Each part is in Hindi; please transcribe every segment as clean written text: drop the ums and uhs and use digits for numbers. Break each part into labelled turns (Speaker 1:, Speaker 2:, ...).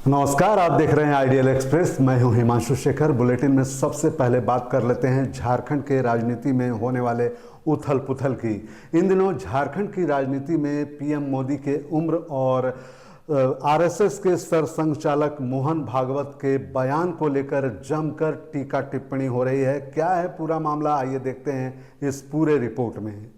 Speaker 1: नमस्कार, आप देख रहे हैं आइडियल एक्सप्रेस। मैं हूं हिमांशु शेखर। बुलेटिन में सबसे पहले बात कर लेते हैं झारखंड के राजनीति में होने वाले उथल पुथल की। इन दिनों झारखंड की राजनीति में पीएम मोदी के उम्र और आरएसएस के सरसंघचालक मोहन भागवत के बयान को लेकर जमकर टीका टिप्पणी हो रही है। क्या है पूरा मामला, आइए देखते हैं इस पूरे रिपोर्ट में।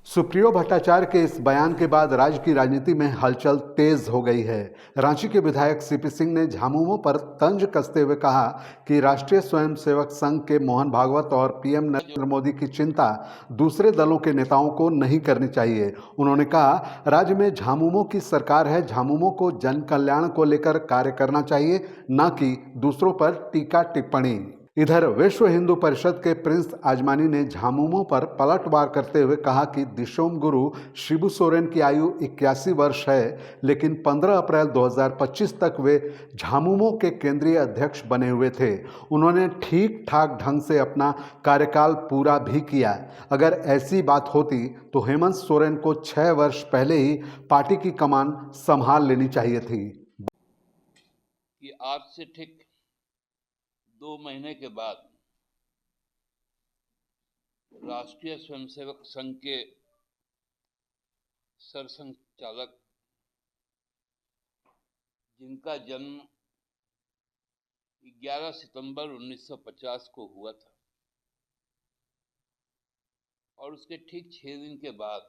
Speaker 1: सुप्रियो भट्टाचार्य के इस बयान के बाद राज्य की राजनीति में हलचल तेज हो गई है। रांची के विधायक सीपी सिंह ने झामुमो पर तंज कसते हुए कहा कि राष्ट्रीय स्वयंसेवक संघ के मोहन भागवत और पीएम नरेंद्र मोदी की चिंता दूसरे दलों के नेताओं को नहीं करनी चाहिए। उन्होंने कहा, राज्य में झामुमो की सरकार है, झामुमो को जन कल्याण को लेकर कार्य करना चाहिए, न कि दूसरों पर टीका टिप्पणी। इधर विश्व हिंदू परिषद के प्रिंस आजमानी ने झामुमो पर पलटवार करते हुए कहा कि दिशोम गुरु शिबू सोरेन की आयु 81 वर्ष है, लेकिन 15 अप्रैल 2025 तक वे झामुमो के केंद्रीय अध्यक्ष बने हुए थे। उन्होंने ठीक ठाक ढंग से अपना कार्यकाल पूरा भी किया। अगर ऐसी बात होती तो हेमंत सोरेन को 6 वर्ष पहले ही पार्टी की कमान संभाल लेनी चाहिए थी।
Speaker 2: कि आज से ठीक 2 महीने के बाद राष्ट्रीय स्वयंसेवक संघ के सरसंघचालक, जिनका जन्म 11 सितंबर 1950 को हुआ था और उसके ठीक 6 दिन के बाद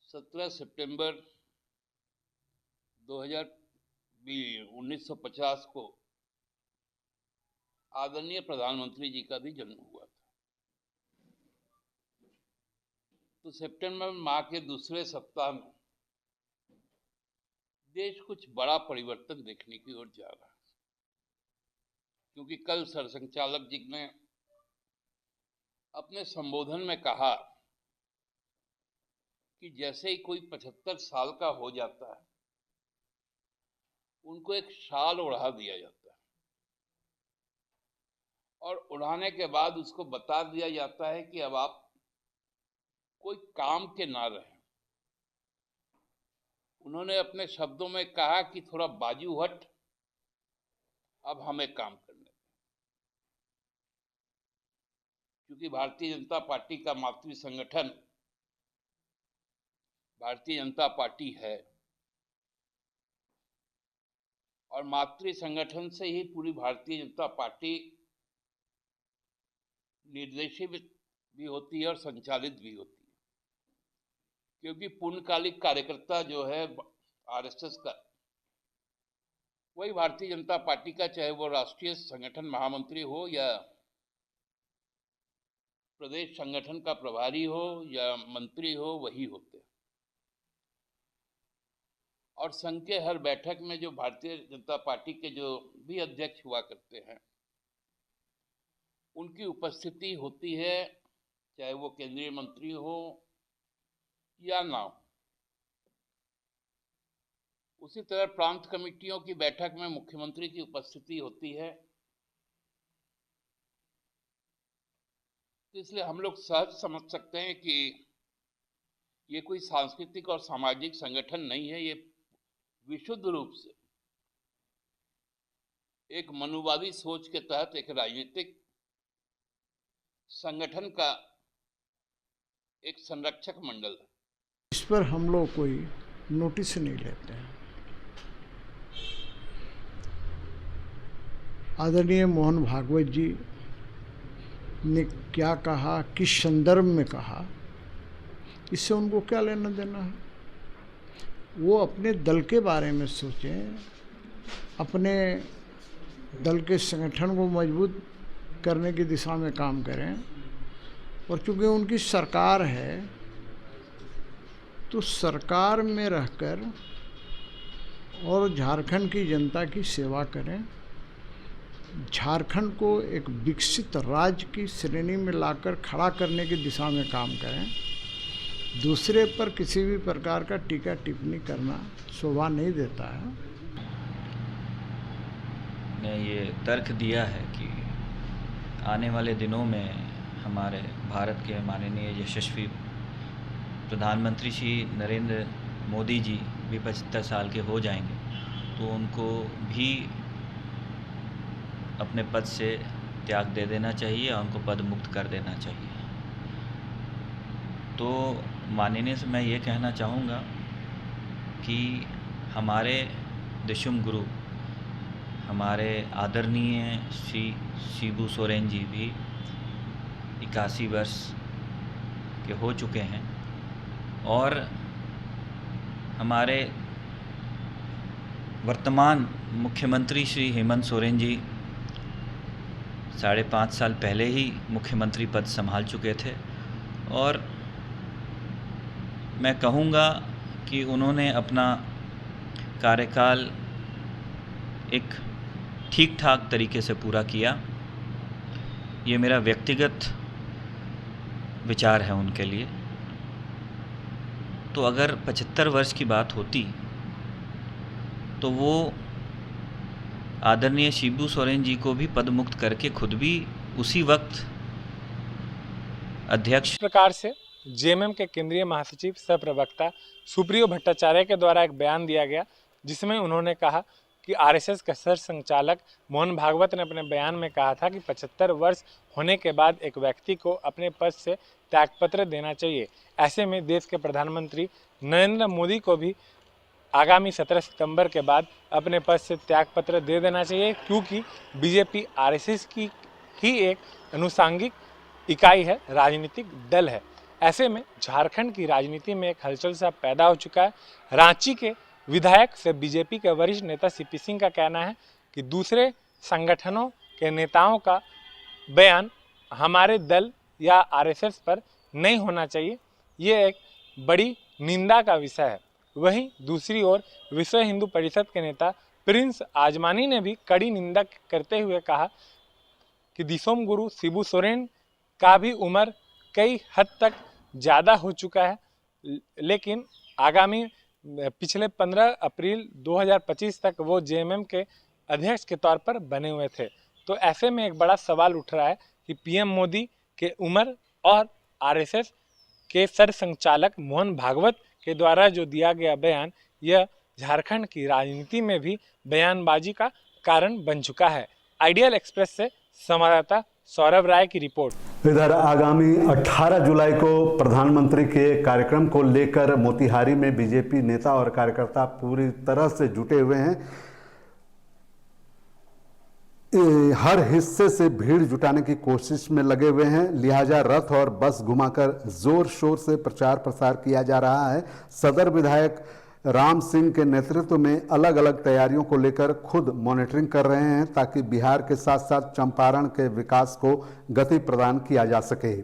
Speaker 2: 17 सितंबर 1950 को आदरणीय प्रधानमंत्री जी का भी जन्म हुआ था। तो सितंबर माह के दूसरे सप्ताह में देश कुछ बड़ा परिवर्तन देखने की ओर जा रहा है, क्योंकि कल सरसंघचालक जी ने अपने संबोधन में कहा कि जैसे ही कोई 75 साल का हो जाता है, उनको एक शाल ओढ़ा दिया जाता है और उड़ाने के बाद उसको बता दिया जाता है कि अब आप कोई काम के ना रहे। उन्होंने अपने शब्दों में कहा कि थोड़ा बाजू हट, अब हमें काम करने दें। क्योंकि भारतीय जनता पार्टी का मातृ संगठन भारतीय जनता पार्टी है और मातृ संगठन से ही पूरी भारतीय जनता पार्टी निर्देशित भी होती है और संचालित भी होती है। क्योंकि पूर्णकालिक कार्यकर्ता जो है आरएसएस का, वही भारतीय जनता पार्टी का, चाहे वो राष्ट्रीय संगठन महामंत्री हो या प्रदेश संगठन का प्रभारी हो या मंत्री हो, वही होते हैं। और संघ के हर बैठक में जो भारतीय जनता पार्टी के जो भी अध्यक्ष हुआ करते हैं, उनकी उपस्थिति होती है, चाहे वो केंद्रीय मंत्री हो या ना हो। उसी तरह प्रांत कमेटियों की बैठक में मुख्यमंत्री की उपस्थिति होती है। तो इसलिए हम लोग सहज समझ सकते हैं कि ये कोई सांस्कृतिक और सामाजिक संगठन नहीं है, ये विशुद्ध रूप से एक मनुवादी सोच के तहत एक राजनीतिक संगठन का एक संरक्षक मंडल है।
Speaker 3: इस पर हम लोग कोई नोटिस नहीं लेते हैं। आदरणीय मोहन भागवत जी ने क्या कहा, किस संदर्भ में कहा, इससे उनको क्या लेना देना है। वो अपने दल के बारे में सोचें, अपने दल के संगठन को मजबूत करने की दिशा में काम करें। और चूँकि उनकी सरकार है, तो सरकार में रहकर और झारखंड की जनता की सेवा करें, झारखंड को एक विकसित राज्य की श्रेणी में लाकर खड़ा करने की दिशा में काम करें। दूसरे पर किसी भी प्रकार का टीका टिप्पणी करना शोभा नहीं देता है।
Speaker 4: ने ये तर्क दिया है कि आने वाले दिनों में हमारे भारत के माननीय यशस्वी प्रधानमंत्री श्री नरेंद्र मोदी जी भी 75 साल के हो जाएंगे तो उनको भी अपने पद से त्याग दे देना चाहिए और उनको पद मुक्त कर देना चाहिए। तो माननीय से मैं ये कहना चाहूँगा कि हमारे दिशुम गुरु हमारे आदरणीय श्री शिबू सोरेन जी भी 81 वर्ष के हो चुके हैं और हमारे वर्तमान मुख्यमंत्री श्री हेमंत सोरेन जी 5.5 साल पहले ही मुख्यमंत्री पद संभाल चुके थे और मैं कहूँगा कि उन्होंने अपना कार्यकाल एक ठीक ठाक तरीके से पूरा किया। ये मेरा व्यक्तिगत विचार है उनके लिए। तो अगर 75 वर्ष की बात होती तो वो आदरणीय शिबू सोरेन जी को भी पद मुक्त करके खुद भी उसी वक्त अध्यक्ष।
Speaker 5: इस प्रकार से जेएमएम के केंद्रीय महासचिव सह प्रवक्ता सुप्रियो भट्टाचार्य के द्वारा एक बयान दिया गया, जिसमें उन्होंने कहा कि आरएसएस के सर संचालक मोहन भागवत ने अपने बयान में कहा था कि 75 वर्ष होने के बाद एक व्यक्ति को अपने पद से त्यागपत्र देना चाहिए। ऐसे में देश के प्रधानमंत्री नरेंद्र मोदी को भी आगामी 17 सितंबर के बाद अपने पद से त्यागपत्र दे देना चाहिए, क्योंकि बीजेपी आरएसएस की ही एक अनुषांगिक इकाई है, राजनीतिक दल है। ऐसे में झारखंड की राजनीति में एक हलचल सा पैदा हो चुका है। रांची के विधायक से बीजेपी के वरिष्ठ नेता सीपी सिंह का कहना है कि दूसरे संगठनों के नेताओं का बयान हमारे दल या आरएसएस पर नहीं होना चाहिए। ये एक बड़ी निंदा का विषय है। वहीं दूसरी ओर विश्व हिंदू परिषद के नेता प्रिंस आजमानी ने भी कड़ी निंदा करते हुए कहा कि दिशोम गुरु शिबू सोरेन का भी उम्र कई हद तक ज़्यादा हो चुका है, लेकिन आगामी पिछले 15 अप्रैल 2025 तक वो जेएमएम के अध्यक्ष के तौर पर बने हुए थे। तो ऐसे में एक बड़ा सवाल उठ रहा है कि पीएम मोदी के उम्र और आरएसएस के सर संचालक मोहन भागवत के द्वारा जो दिया गया बयान, यह झारखंड की राजनीति में भी बयानबाजी का कारण बन चुका है। आइडियल एक्सप्रेस से संवाददाता सौरभ राय की रिपोर्ट।
Speaker 1: इधर आगामी 18 जुलाई को प्रधानमंत्री के कार्यक्रम को लेकर मोतिहारी में बीजेपी नेता और कार्यकर्ता पूरी तरह से जुटे हुए हैं। हर हिस्से से भीड़ जुटाने की कोशिश में लगे हुए हैं, लिहाजा रथ और बस घुमाकर जोर शोर से प्रचार प्रसार किया जा रहा है। सदर विधायक राम सिंह के नेतृत्व में अलग अलग तैयारियों को लेकर खुद मॉनिटरिंग कर रहे हैं, ताकि बिहार के साथ साथ चंपारण के विकास को गति प्रदान किया जा सके।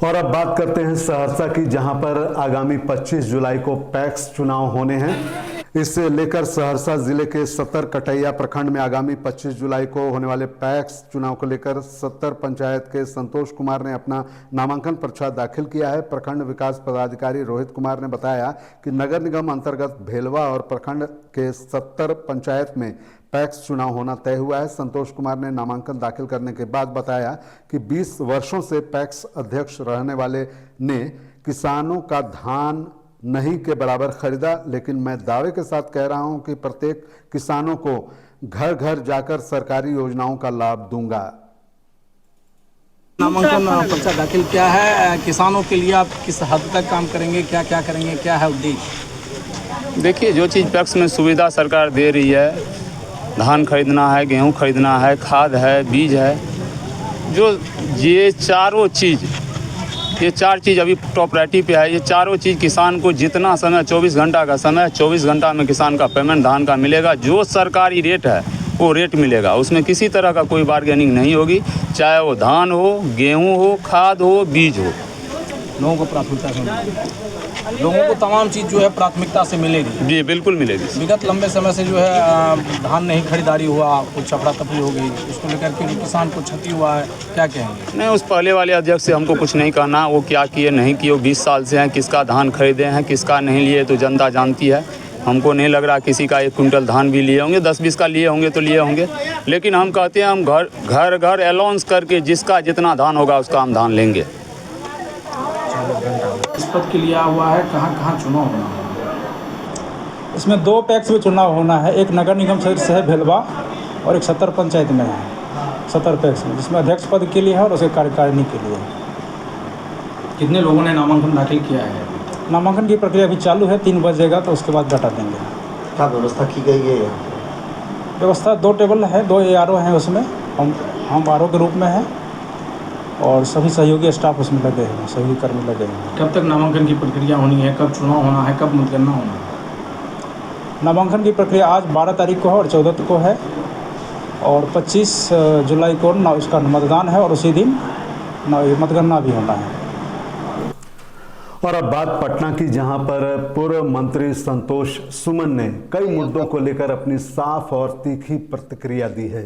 Speaker 1: और अब बात करते हैं सहरसा की, जहां पर आगामी 25 जुलाई को पैक्स चुनाव होने हैं। इससे लेकर सहरसा जिले के 70 कटैया प्रखंड में आगामी 25 जुलाई को होने वाले पैक्स चुनाव को लेकर 70 पंचायत के संतोष कुमार ने अपना नामांकन पर्चा दाखिल किया है। प्रखंड विकास पदाधिकारी रोहित कुमार ने बताया कि नगर निगम अंतर्गत भेलवा और प्रखंड के 70 पंचायत में पैक्स चुनाव होना तय हुआ है। संतोष कुमार ने नामांकन दाखिल करने के बाद बताया कि 20 वर्षों से पैक्स अध्यक्ष रहने वाले ने किसानों का धान नहीं के बराबर खरीदा, लेकिन मैं दावे के साथ कह रहा हूं कि प्रत्येक किसानों को घर घर जाकर सरकारी योजनाओं का लाभ दूंगा।
Speaker 6: नामांकन पर्चा दाखिल किया है, किसानों के लिए आप किस हद तक काम करेंगे, क्या क्या करेंगे, क्या है उद्देश्य?
Speaker 7: देखिए, जो चीज़ पैक्स में सुविधा सरकार दे रही है, धान खरीदना है, गेहूं खरीदना है, खाद है, बीज है, जो ये चारों चीज़, ये 4 चीज़ अभी टॉप प्रायोरिटी पे है। ये चारों चीज़ किसान को जितना समय 24 घंटा का समय, 24 घंटा में किसान का पेमेंट धान का मिलेगा। जो सरकारी रेट है वो रेट मिलेगा, उसमें किसी तरह का कोई बार्गेनिंग नहीं होगी, चाहे वो धान हो, गेहूं हो, खाद हो, बीज हो।
Speaker 6: लोगों को प्राथमिकता से लोगों को तमाम चीज़ जो है प्राथमिकता से मिलेगी।
Speaker 7: जी बिल्कुल मिलेगी।
Speaker 6: विगत लंबे समय से जो है धान नहीं खरीदारी हुआ, कुछ अफरा तफरी हो गई, उसको लेकर के किसान को क्षति हुआ है, क्या कहेंगे?
Speaker 7: नहीं, उस पहले वाले अध्यक्ष से हमको कुछ नहीं कहना, वो क्या किए नहीं किए, 20 साल से हैं, किसका धान खरीदे हैं, किसका नहीं लिए तो जनता जानती है। हमको नहीं लग रहा किसी का 1 कुंटल धान भी लिए होंगे, 10-20 का लिए होंगे तो लिए होंगे, लेकिन हम कहते हैं हम घर घर अलाउंस करके जिसका जितना धान होगा उसका हम धान लेंगे।
Speaker 6: इस पद के लिया हुआ है, कहाँ कहाँ चुनाव होना है? इसमें 2 पैक्स में चुनाव होना है। एक नगर निगम क्षेत्र से है भेलवा और एक 70 पंचायत में है, 70 पैक्स में, जिसमें अध्यक्ष पद के लिए है और उसके कार्यकारिणी के लिए।
Speaker 8: कितने लोगों ने नामांकन दाखिल किया है?
Speaker 6: नामांकन की प्रक्रिया अभी चालू है, 3 बजेगा तो उसके बाद डाटा देंगे।
Speaker 9: क्या व्यवस्था की गई है?
Speaker 6: व्यवस्था 2 टेबल है, 2 ARO हैं उसमें, हम RO के रूप में हैं और सभी सहयोगी स्टाफ उसमें लगे हैं, सहयोगी कर्मी लगे हैं।
Speaker 8: कब तक नामांकन की प्रक्रिया होनी है? कब चुनाव होना है? कब मतगणना होना है?
Speaker 6: नामांकन की प्रक्रिया आज 12 तारीख को है और 14 को है और 25 जुलाई को उसका मतदान है और उसी दिन मतगणना भी होना है।
Speaker 1: और अब बात पटना की, जहां पर पूर्व मंत्री संतोष सुमन ने कई मुद्दों को लेकर अपनी साफ और तीखी प्रतिक्रिया दी है।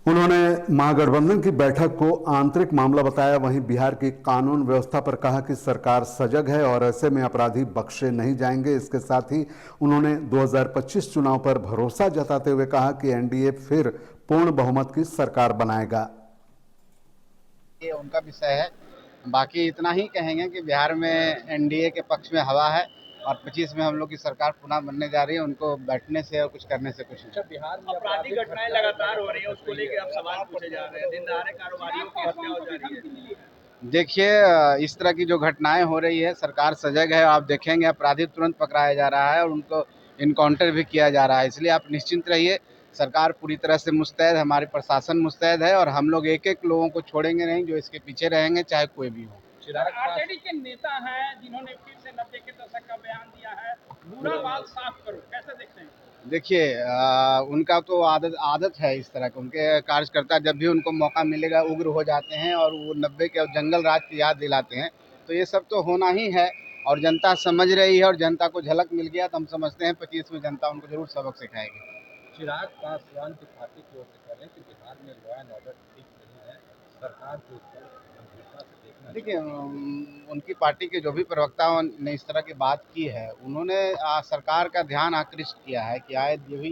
Speaker 1: उन्होंने महागठबंधन की बैठक को आंतरिक मामला बताया, वहीं बिहार की कानून व्यवस्था पर कहा कि सरकार सजग है और ऐसे में अपराधी बख्शे नहीं जाएंगे। इसके साथ ही उन्होंने 2025 चुनाव पर भरोसा जताते हुए कहा कि NDA फिर पूर्ण बहुमत की सरकार बनाएगा।
Speaker 10: ये उनका विषय है, बाकी इतना ही कहेंगे कि बिहार में NDA के पक्ष में हवा है और 25 में हम लोग की सरकार पुनः बनने जा रही है। उनको बैठने से और कुछ करने से कुछ नहीं।
Speaker 11: बिहार में आपराधिक घटनाएं लगातार हो रही है, उसको लेकर अब सवाल पूछे जा रहे हैं, दिन दहाड़े कारोबारियों की हत्या हो जा रही है।
Speaker 10: देखिए, इस तरह की जो घटनाएं हो रही है, सरकार सजग है। आप देखेंगे अपराधी तुरंत पकड़ाया जा रहा है और उनको इनकाउंटर भी किया जा रहा है, इसलिए आप निश्चिंत रहिए। सरकार पूरी तरह से मुस्तैद, हमारे प्रशासन मुस्तैद है और हम लोग एक एक लोगों को छोड़ेंगे नहीं जो इसके पीछे रहेंगे, चाहे कोई भी हो।
Speaker 11: आरजेडी के नेता हैं जिन्होंने फिर से 90 के दशक का बयान दिया है, बुरा बात साफ करो, कैसे देखते हैं?
Speaker 10: देखिए, उनका तो आदत है इस तरह के। उनके कार्यकर्ता जब भी उनको मौका मिलेगा उग्र हो जाते हैं और वो 90 के जंगल राज की याद दिलाते हैं। तो ये सब तो होना ही है और जनता समझ रही है और जनता को झलक मिल गया तो हम समझते हैं 25 में जनता उनको जरूर सबक सिखाएगी।
Speaker 8: चिराग पासवान की पार्टी की ओर से कह रहे हैं कि बिहार में लॉ एंड ऑर्डर ठीक नहीं है, सरकार को इस पर गंभीरता से देखना।
Speaker 10: देखिए, उनकी पार्टी के जो भी प्रवक्ताओं ने इस तरह की बात की है, उन्होंने सरकार का ध्यान आकृष्ट किया है कि आए जो भी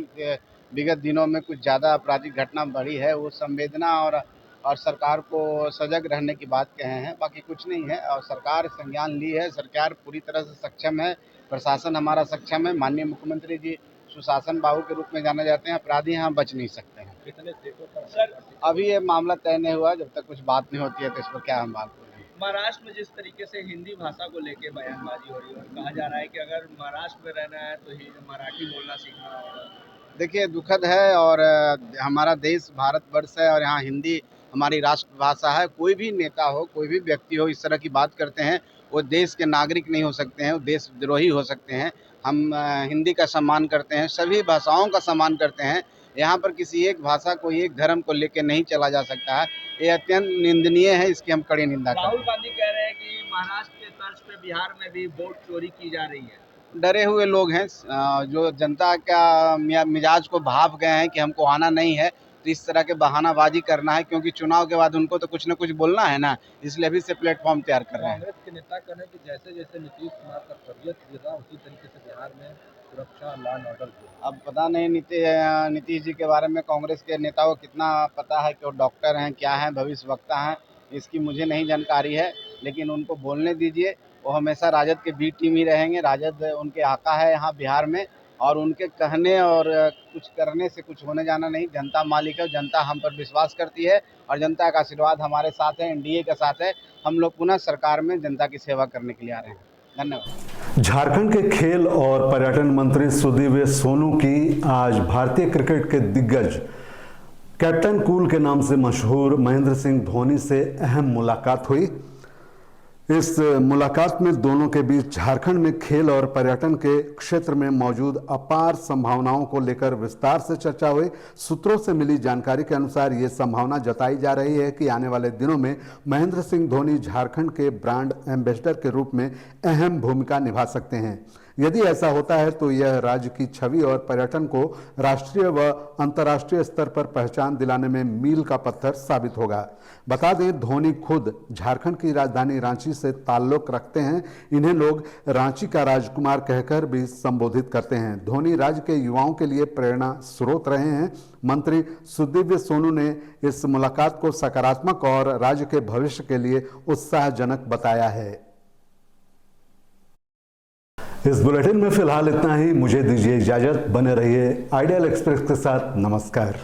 Speaker 10: विगत दिनों में कुछ ज़्यादा आपराधिक घटना बढ़ी है, वो संवेदना और सरकार को सजग रहने की बात कहे हैं, बाकी कुछ नहीं है। और सरकार संज्ञान ली है, सरकार पूरी तरह से सक्षम है, प्रशासन हमारा सक्षम है। माननीय मुख्यमंत्री जी सुशासन बाबू के रूप में जाने जाते हैं, अपराधी यहाँ बच नहीं सकते हैं।
Speaker 8: कितने सीटों पर?
Speaker 10: अभी ये मामला तय नहीं हुआ, जब तक कुछ बात नहीं होती है तो इस पर क्या हम बात करें।
Speaker 11: महाराष्ट्र में जिस तरीके से हिंदी भाषा को लेकर बयानबाजी हो रही है और कहा जा रहा है कि अगर महाराष्ट्र में रहना है तो मराठी बोलना सीखना होगा।
Speaker 10: देखिए, दुखद है और हमारा देश भारतवर्ष है और यहाँ हिंदी हमारी राष्ट्रभाषा है। कोई भी नेता हो, कोई भी व्यक्ति हो, इस तरह की बात करते हैं, वो देश के नागरिक नहीं हो सकते हैं, वो देशद्रोही हो सकते हैं। हम हिंदी का सम्मान करते हैं, सभी भाषाओं का सम्मान करते हैं। यहाँ पर किसी एक भाषा को, एक धर्म को लेकर नहीं चला जा सकता है। ये अत्यंत निंदनीय है, इसकी हम कड़ी निंदा करते हैं।
Speaker 11: राहुल गांधी कह रहे हैं कि महाराष्ट्र के तर्ज पे बिहार में भी वोट चोरी की जा रही है।
Speaker 10: डरे हुए लोग हैं, जो जनता का मिजाज को भाप गए हैं कि हमको आना नहीं है, तो इस तरह के बहानाबाजी करना है, क्योंकि चुनाव के बाद उनको तो कुछ न कुछ बोलना है ना, इसलिए अभी से प्लेटफॉर्म तैयार कर रहे हैं।
Speaker 8: कांग्रेस के नेता कह रहे हैं कि जैसे जैसे नीतीश कुमार का तबियत गिरा, उसी तरीके से बिहार में सुरक्षा लॉ एंड ऑर्डर।
Speaker 10: अब पता नहीं नीतीश जी के बारे में कांग्रेस के नेताओं को कितना पता है कि वो डॉक्टर हैं, क्या हैं, भविष्यवक्ता हैं, इसकी मुझे नहीं जानकारी है, लेकिन उनको बोलने दीजिए। वो हमेशा राजद के बी टीम ही रहेंगे, राजद उनके आका है यहाँ बिहार में और उनके कहने और कुछ करने से कुछ होने जाना नहीं। जनता मालिक है, जनता हम पर विश्वास करती है और जनता का आशीर्वाद हमारे साथ है, NDA के साथ है। हम लोग पुनः सरकार में जनता की सेवा करने के लिए आ रहे हैं। धन्यवाद।
Speaker 1: झारखंड के खेल और पर्यटन मंत्री सुदीव्य सोनू की आज भारतीय क्रिकेट के दिग्गज कैप्टन कूल के नाम से मशहूर महेंद्र सिंह धोनी से अहम मुलाकात हुई। इस मुलाकात में दोनों के बीच झारखंड में खेल और पर्यटन के क्षेत्र में मौजूद अपार संभावनाओं को लेकर विस्तार से चर्चा हुई। सूत्रों से मिली जानकारी के अनुसार ये संभावना जताई जा रही है कि आने वाले दिनों में महेंद्र सिंह धोनी झारखंड के ब्रांड एम्बेसडर के रूप में अहम भूमिका निभा सकते हैं। यदि ऐसा होता है तो यह राज्य की छवि और पर्यटन को राष्ट्रीय व अंतर्राष्ट्रीय स्तर पर पहचान दिलाने में मील का पत्थर साबित होगा। बता दें, धोनी खुद झारखंड की राजधानी रांची से ताल्लुक रखते हैं। इन्हें लोग रांची का राजकुमार कहकर भी संबोधित करते हैं। धोनी राज्य के युवाओं के लिए प्रेरणा स्रोत रहे हैं। मंत्री सुदीव्य सोनू ने इस मुलाकात को सकारात्मक और राज्य के भविष्य के लिए उत्साहजनक बताया है। इस बुलेटिन में फिलहाल इतना ही। मुझे दीजिए इजाजत। बने रहिए आइडियल एक्सप्रेस के साथ। नमस्कार।